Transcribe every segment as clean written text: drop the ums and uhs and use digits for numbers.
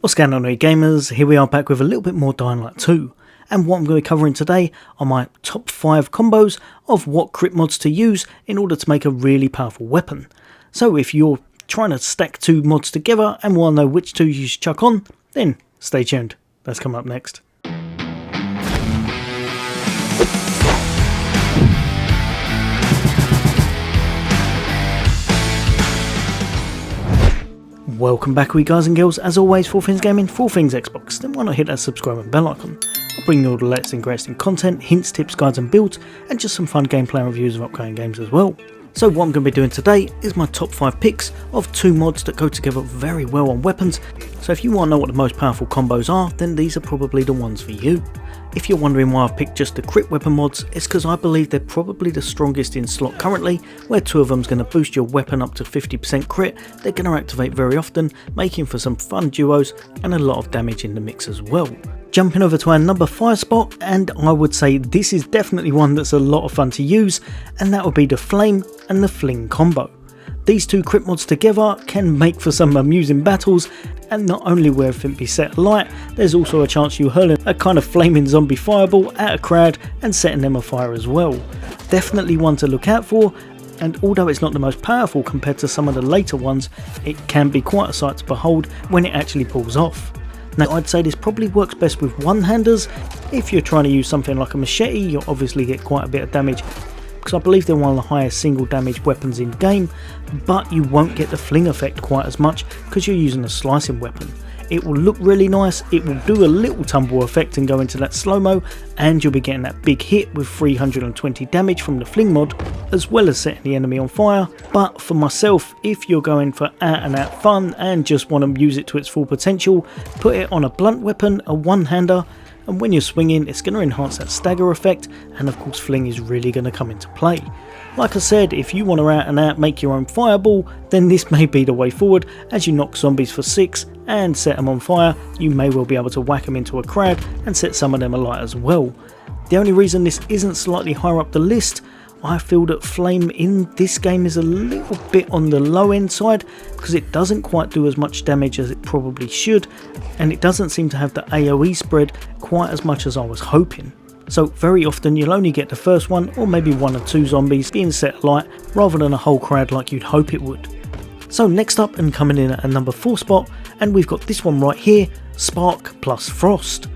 What's going on, new gamers? Here we are back with a little bit more Dying Light 2, and what I'm going to be covering today are my top 5 combos of what crit mods to use in order to make a really powerful weapon. So if you're trying to stack 2 mods together and want to know which 2 you should chuck on, then stay tuned. That's coming up next. Welcome back, we guys and girls. As always, for all things gaming, for all things Xbox, then why not hit that subscribe and bell icon. I'll bring you all the latest and greatest in content, hints, tips, guides and builds, and just some fun gameplay and reviews of upcoming games as well. So what I'm going to be doing today is my top 5 picks of 2 mods that go together very well on weapons. So if you want to know what the most powerful combos are, then these are probably the ones for you. If you're wondering why I've picked just the crit weapon mods, it's because I believe they're probably the strongest in slot currently, where 2 of them is going to boost your weapon up to 50% crit. They're going to activate very often, making for some fun duos and a lot of damage in the mix as well. Jumping over to our number 5 spot, and I would say this is definitely one that's a lot of fun to use, and that would be the Flame and the Fling combo. These 2 crit mods together can make for some amusing battles, and not only will everything be set alight, there's also a chance you hurling a kind of flaming zombie fireball at a crowd and setting them afire as well. Definitely one to look out for, and although it's not the most powerful compared to some of the later ones, it can be quite a sight to behold when it actually pulls off. Now I'd say this probably works best with one-handers. If you're trying to use something like a machete, you'll obviously get quite a bit of damage, because I believe they're one of the highest single damage weapons in game, but you won't get the fling effect quite as much because you're using a slicing weapon. It will look really nice, it will do a little tumble effect and go into that slow-mo, and you'll be getting that big hit with 320 damage from the Fling mod, as well as setting the enemy on fire. But for myself, if you're going for out and out fun and just want to use it to its full potential, put it on a blunt weapon, a one-hander, and when you're swinging it's going to enhance that stagger effect, and of course Fling is really going to come into play. Like I said, if you want to out and out make your own fireball, then this may be the way forward. As you knock zombies for 6 and set them on fire, you may well be able to whack them into a crowd and set some of them alight as well. The only reason this isn't slightly higher up the list, I feel that Flame in this game is a little bit on the low end side, because it doesn't quite do as much damage as it probably should, and it doesn't seem to have the AoE spread quite as much as I was hoping. So very often you'll only get the first one or maybe 1 or 2 zombies being set alight rather than a whole crowd like you'd hope it would. So next up, and coming in at a number 4 spot, and we've got this one right here, Spark plus Frost.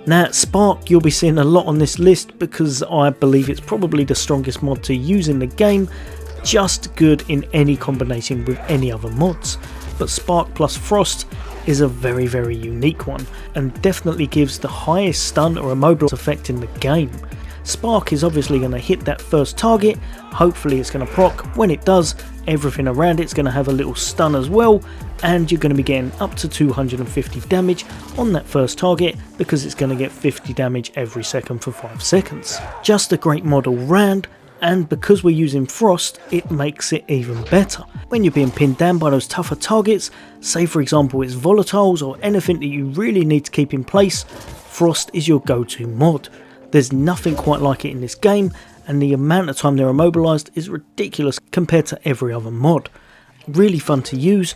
Now Spark you'll be seeing a lot on this list because I believe it's probably the strongest mod to use in the game, just good in any combination with any other mods. But Spark plus Frost is a very unique one, and definitely gives the highest stun or immobilize effect in the game. Spark is obviously going to hit that first target, hopefully it's going to proc. When it does, everything around it's going to have a little stun as well, and you're going to be getting up to 250 damage on that first target, because it's going to get 50 damage every second for 5 seconds. Just a great mod all round, and because we're using Frost, it makes it even better. When you're being pinned down by those tougher targets, say for example it's volatiles or anything that you really need to keep in place, Frost is your go-to mod. There's nothing quite like it in this game, and the amount of time they're immobilized is ridiculous compared to every other mod. Really fun to use,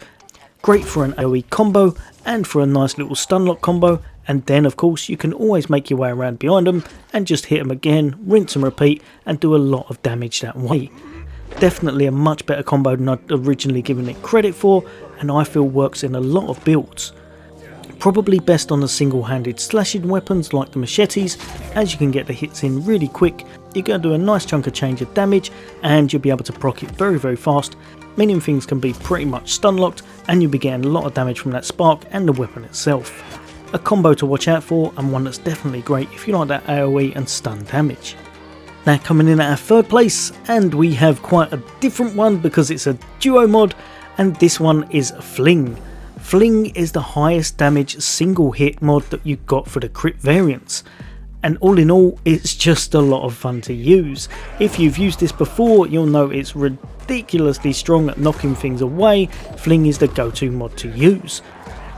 great for an AoE combo and for a nice little stun lock combo, and then of course you can always make your way around behind them and just hit them again, rinse and repeat, and do a lot of damage that way. Definitely a much better combo than I'd originally given it credit for, and I feel works in a lot of builds. Probably best on the single-handed slashing weapons like the machetes, as you can get the hits in really quick, you're going to do a nice chunk of change of damage, and you'll be able to proc it very fast, meaning things can be pretty much stun locked, and you'll be getting a lot of damage from that spark and the weapon itself. A combo to watch out for, and one that's definitely great if you like that AoE and stun damage. Now coming in at our 3rd place, and we have quite a different one because it's a duo mod, and this one is Fling. Fling is the highest damage single hit mod that you've got for the crit variants, and all in all it's just a lot of fun to use. If you've used this before, you'll know it's ridiculously strong at knocking things away. Fling is the go-to mod to use.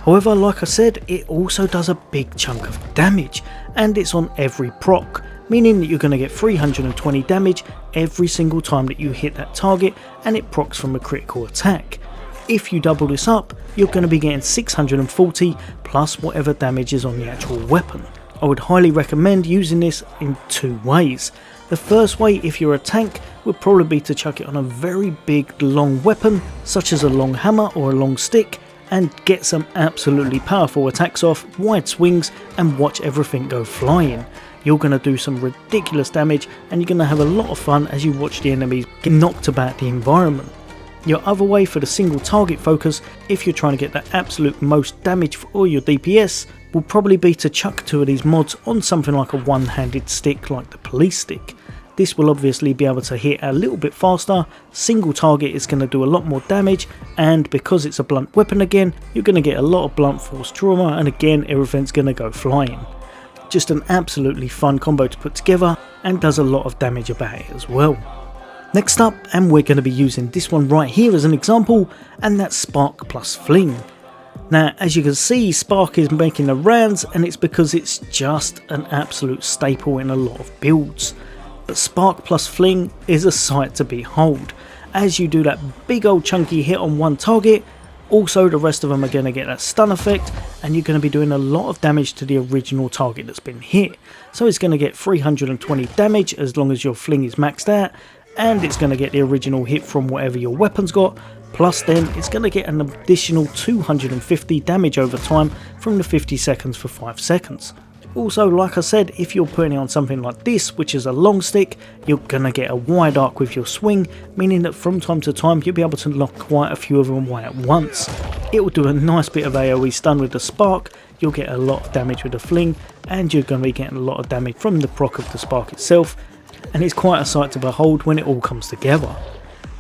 However, like I said, it also does a big chunk of damage, and it's on every proc, meaning that you're going to get 320 damage every single time that you hit that target and it procs from a critical attack. If you double this up, you're going to be getting 640 plus whatever damage is on the actual weapon. I would highly recommend using this in two ways. The first way, if you're a tank, would probably be to chuck it on a very big long weapon such as a long hammer or a long stick and get some absolutely powerful attacks off, wide swings, and watch everything go flying. You're going to do some ridiculous damage and you're going to have a lot of fun as you watch the enemies get knocked about the environment. Your other way for the single target focus, if you're trying to get the absolute most damage for all your DPS, will probably be to chuck two of these mods on something like a one-handed stick like the police stick. This will obviously be able to hit a little bit faster, single target is going to do a lot more damage, and because it's a blunt weapon again, you're going to get a lot of blunt force trauma, and again everything's going to go flying. Just an absolutely fun combo to put together and does a lot of damage about it as well. Next up, and we're going to be using this one right here as an example, and that's Spark plus Fling. Now as you can see, Spark is making the rounds and it's because it's just an absolute staple in a lot of builds. But Spark plus Fling is a sight to behold. As you do that big old chunky hit on one target, also the rest of them are going to get that stun effect and you're going to be doing a lot of damage to the original target that's been hit. So it's going to get 320 damage as long as your Fling is maxed out, and it's going to get the original hit from whatever your weapon's got, plus then it's going to get an additional 250 damage over time from the 50 seconds for 5 seconds. Also, like I said, if you're putting it on something like this, which is a long stick, you're going to get a wide arc with your swing, meaning that from time to time you'll be able to knock quite a few of them away at once. It will do a nice bit of AoE stun with the Spark, you'll get a lot of damage with the Fling, and you're going to be getting a lot of damage from the proc of the Spark itself, and it's quite a sight to behold when it all comes together.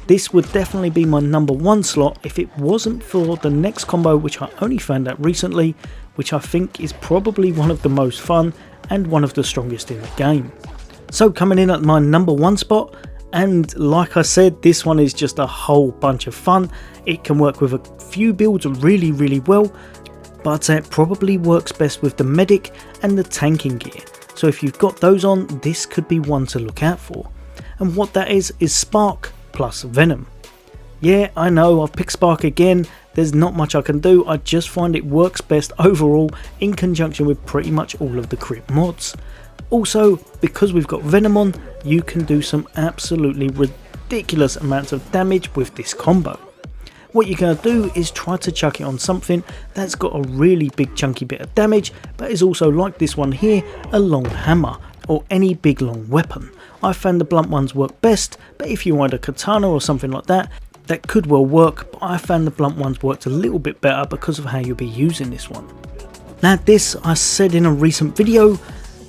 This would definitely be my number one slot if it wasn't for the next combo, which I only found out recently, which I think is probably one of the most fun and one of the strongest in the game. So coming in at my number one spot, and like I said, this one is just a whole bunch of fun. It can work with a few builds really well, but it probably works best with the medic and the tanking gear. So if you've got those on, this could be one to look out for. And what that is Spark plus Venom. Yeah, I know I've picked Spark again, there's not much I can do, I just find it works best overall in conjunction with pretty much all of the crit mods. Also, because we've got Venom on, you can do some absolutely ridiculous amounts of damage with this combo. What you're going to do is try to chuck it on something that's got a really big chunky bit of damage, but is also, like this one here, a long hammer, or any big long weapon. I found the blunt ones work best, but if you want a katana or something like that, that could well work, but I found the blunt ones worked a little bit better because of how you'll be using this one. Now this, I said in a recent video,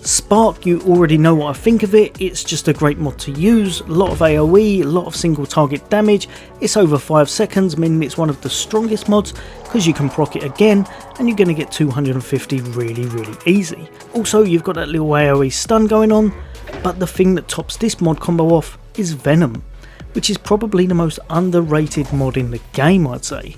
Spark, you already know what I think of it. It's just a great mod to use, a lot of AoE, a lot of single target damage, it's over 5 seconds, meaning it's one of the strongest mods because you can proc it again and you're going to get 250 really easy. Also, you've got that little AoE stun going on, but the thing that tops this mod combo off is Venom, which is probably the most underrated mod in the game, I'd say.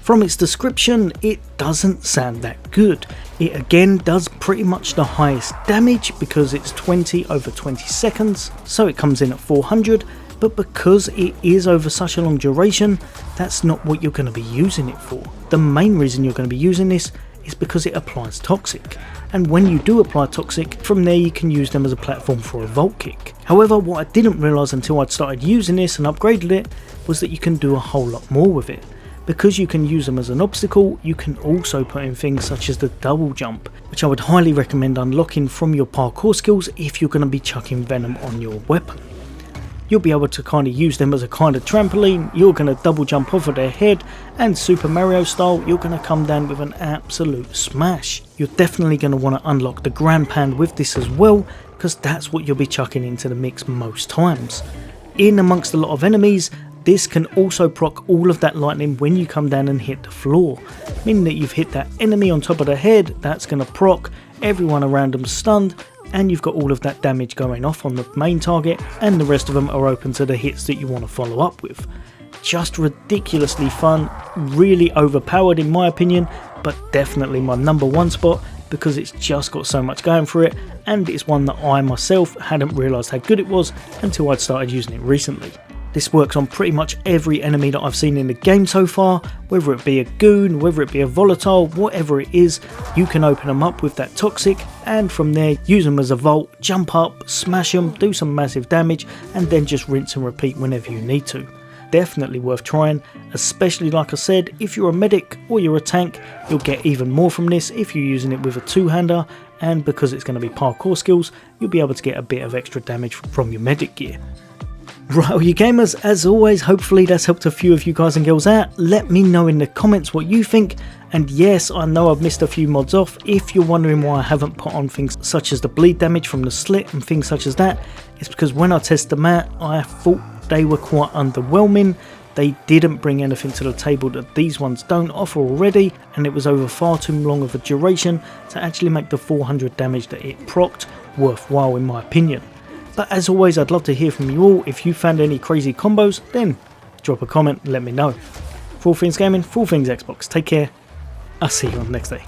From its description, it doesn't sound that good. It again does pretty much the highest damage because it's 20 over 20 seconds, so it comes in at 400, but because it is over such a long duration, that's not what you're going to be using it for. The main reason you're going to be using this is because it applies Toxic, and when you do apply Toxic, from there you can use them as a platform for a vault kick. However, what I didn't realise until I'd started using this and upgraded it was that you can do a whole lot more with it. Because you can use them as an obstacle, you can also put in things such as the double jump, which I would highly recommend unlocking from your parkour skills if you're going to be chucking Venom on your weapon. You'll be able to kind of use them as a kind of trampoline, you're going to double jump off of their head, and Super Mario style, you're going to come down with an absolute smash. You're definitely going to want to unlock the Grand Pan with this as well, because that's what you'll be chucking into the mix most times. In amongst a lot of enemies, this can also proc all of that lightning when you come down and hit the floor, meaning that you've hit that enemy on top of the head, that's going to proc, everyone around them stunned, and you've got all of that damage going off on the main target, and the rest of them are open to the hits that you want to follow up with. Just ridiculously fun, really overpowered in my opinion, but definitely my number one spot because it's just got so much going for it, and it's one that I myself hadn't realised how good it was until I'd started using it recently. This works on pretty much every enemy that I've seen in the game so far, whether it be a goon, whether it be a volatile, whatever it is, you can open them up with that toxic and from there use them as a vault, jump up, smash them, do some massive damage and then just rinse and repeat whenever you need to. Definitely worth trying, especially like I said, if you're a medic or you're a tank, you'll get even more from this if you're using it with a two-hander, and because it's going to be parkour skills, you'll be able to get a bit of extra damage from your medic gear. Right, all you gamers, as always, hopefully that's helped a few of you guys and girls out. Let me know in the comments what you think, and yes, I know I've missed a few mods off. If you're wondering why I haven't put on things such as the bleed damage from the slit and things such as that, it's because when I tested them out, I thought they were quite underwhelming. They didn't bring anything to the table that these ones don't offer already, and it was over far too long of a duration to actually make the 400 damage that it procced worthwhile in my opinion. But as always, I'd love to hear from you all. If you found any crazy combos, then drop a comment and let me know. For all things gaming, for all things Xbox, take care. I'll see you on the next day.